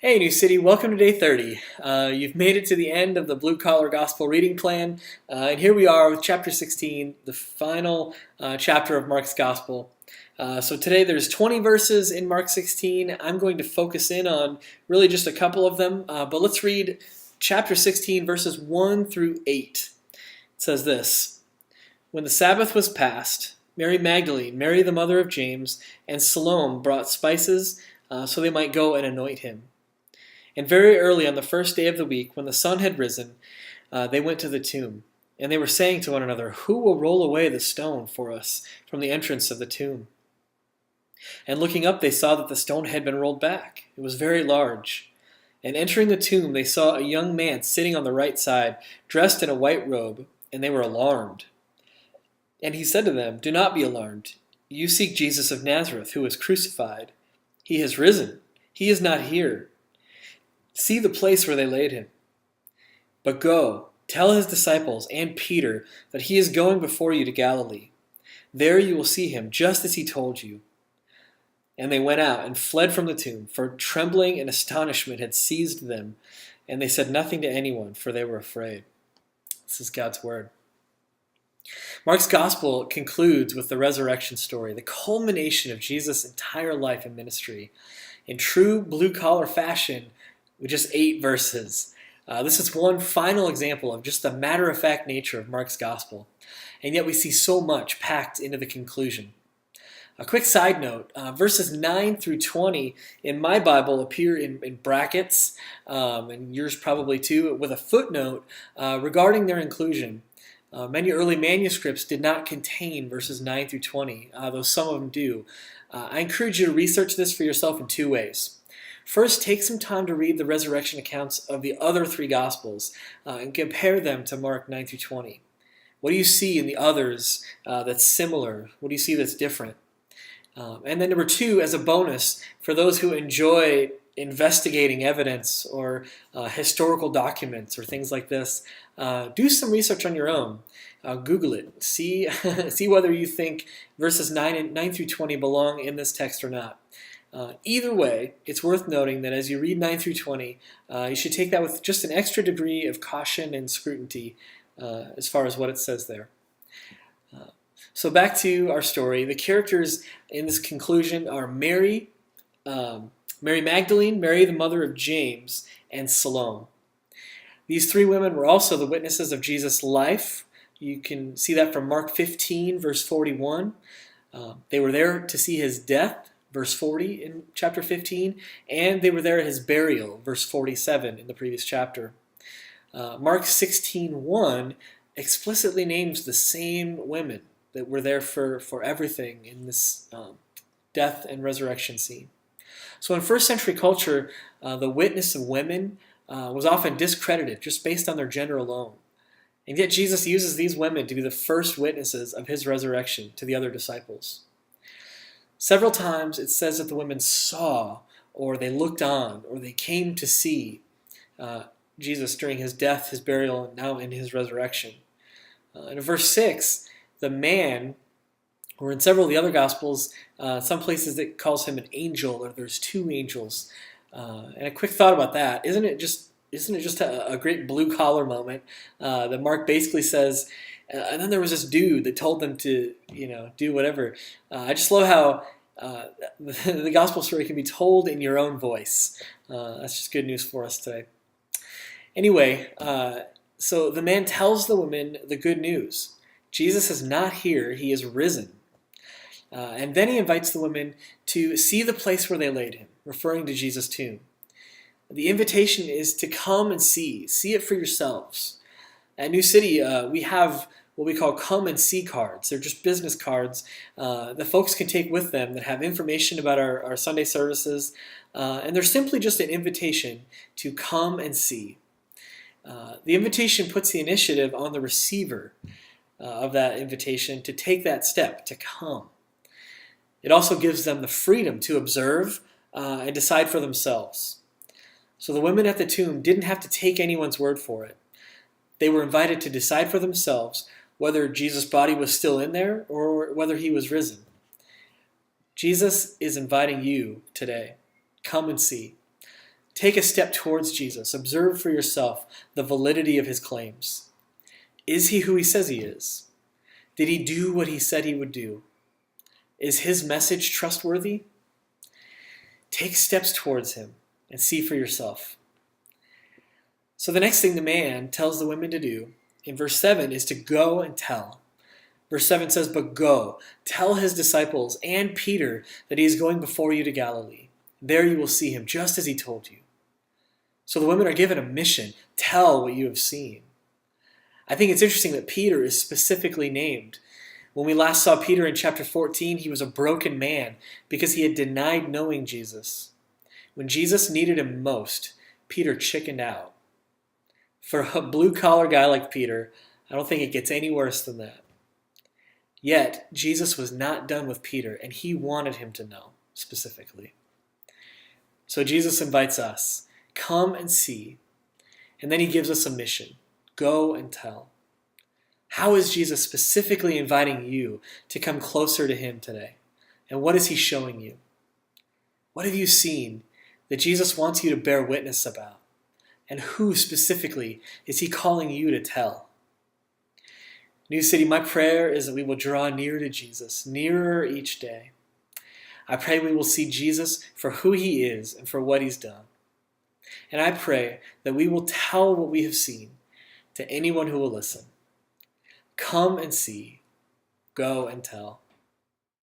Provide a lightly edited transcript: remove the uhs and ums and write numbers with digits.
Hey, New City, welcome to day 30. You've made it to the end of the Blue Collar Gospel reading plan, and here we are with chapter 16, the final chapter of Mark's Gospel. So today there's 20 verses in Mark 16. I'm going to focus in on really just a couple of them, but let's read chapter 16, verses 1 through 8. It says this: When the Sabbath was past, Mary Magdalene, Mary the mother of James, and Salome brought spices so they might go and anoint him. And very early on the first day of the week, when the sun had risen, they went to the tomb. And they were saying to one another, "Who will roll away the stone for us from the entrance of the tomb?" And looking up, they saw that the stone had been rolled back. It was very large. And entering the tomb, they saw a young man sitting on the right side, dressed in a white robe, and they were alarmed. And he said to them, "Do not be alarmed. You seek Jesus of Nazareth, who was crucified. He has risen. He is not here. See the place where they laid him. But go, tell his disciples and Peter that he is going before you to Galilee. There you will see him, just as he told you." And they went out and fled from the tomb, for trembling and astonishment had seized them, and they said nothing to anyone, for they were afraid. This is God's word. Mark's gospel concludes with the resurrection story, the culmination of Jesus' entire life and ministry. In true blue-collar fashion, with just 8 verses. This is one final example of just the matter-of-fact nature of Mark's gospel, and yet we see so much packed into the conclusion. A quick side note, verses 9 through 20 in my Bible appear in brackets, and yours probably too, with a footnote regarding their inclusion. Many early manuscripts did not contain verses 9 through 20, though some of them do. I encourage you to research this for yourself in 2 ways. First, take some time to read the resurrection accounts of the other 3 Gospels and compare them to Mark 9 through 20. What do you see in the others that's similar? What do you see that's different? And then number 2, as a bonus, for those who enjoy investigating evidence or historical documents or things like this, do some research on your own. Google it. See whether you think verses 9 through 20 belong in this text or not. Either way, it's worth noting that as you read 9 through 20, you should take that with just an extra degree of caution and scrutiny as far as what it says there. So back to our story. The characters in this conclusion are Mary Magdalene, Mary the mother of James, and Salome. These 3 women were also the witnesses of Jesus' life. You can see that from Mark 15, verse 41. They were there to see his death, verse 40 in chapter 15, and they were there at his burial, verse 47 in the previous chapter. Mark 16:1 explicitly names the same women that were there for everything in this death and resurrection scene. So in first century culture, the witness of women was often discredited just based on their gender alone. And yet Jesus uses these women to be the first witnesses of his resurrection to the other disciples. Several times it says that the women saw, or they looked on, or they came to see Jesus during his death, his burial, and now in his resurrection. In verse 6, the man, or in several of the other Gospels, some places it calls him an angel, or there's 2 angels. And a quick thought about that, isn't it just a great blue-collar moment that Mark basically says, and then there was this dude that told them to, do whatever. I just love how the gospel story can be told in your own voice. That's just good news for us today. Anyway, so the man tells the women the good news. Jesus is not here, he is risen. And then he invites the women to see the place where they laid him, referring to Jesus' tomb. The invitation is to come and see it for yourselves. At New City, we have what we call come and see cards. They're just business cards that folks can take with them that have information about our Sunday services. And they're simply just an invitation to come and see. The invitation puts the initiative on the receiver of that invitation to take that step, to come. It also gives them the freedom to observe and decide for themselves. So the women at the tomb didn't have to take anyone's word for it. They were invited to decide for themselves whether Jesus' body was still in there or whether he was risen. Jesus is inviting you today. Come and see. Take a step towards Jesus. Observe for yourself the validity of his claims. Is he who he says he is? Did he do what he said he would do? Is his message trustworthy? Take steps towards him and see for yourself. So the next thing the man tells the women to do in verse 7 is to go and tell. Verse 7 says, "But go, tell his disciples and Peter that he is going before you to Galilee. There you will see him, just as he told you." So the women are given a mission. Tell what you have seen. I think it's interesting that Peter is specifically named. When we last saw Peter in chapter 14, he was a broken man because he had denied knowing Jesus. When Jesus needed him most, Peter chickened out. For a blue-collar guy like Peter, I don't think it gets any worse than that. Yet, Jesus was not done with Peter, and he wanted him to know, specifically. So Jesus invites us, come and see, and then he gives us a mission, go and tell. How is Jesus specifically inviting you to come closer to him today? And what is he showing you? What have you seen that Jesus wants you to bear witness about? And who specifically is he calling you to tell? New City, my prayer is that we will draw near to Jesus, nearer each day. I pray we will see Jesus for who he is and for what he's done. And I pray that we will tell what we have seen to anyone who will listen. Come and see, go and tell.